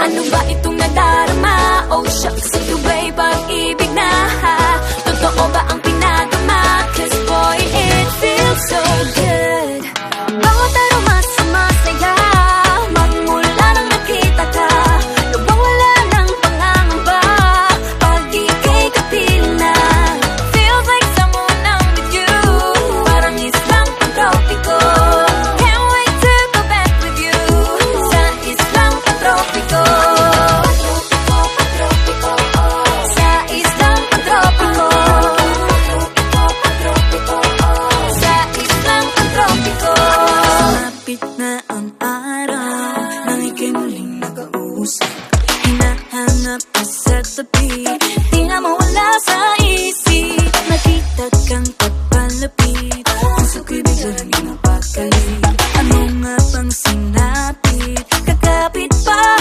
Ano ba itong nadarama? Oh shucks, ito ba'y pag-ibig na? Totoo ba ang pinagama? Cause boy, it feels so good. Bawat aroma sumasaya, magmula nang nakita ka. Nawawala ng pangangamba pag ika'y kapiling na. Feels like someone I'm with you, parang islang pantropiko. Can't wait to go back with you sa islang pantropiko. Sa islang pantropiko. Sa islang pantropiko. Malapit na ang araw nang ika'y muling nag-uusap. Hinahanap ka sa tabi.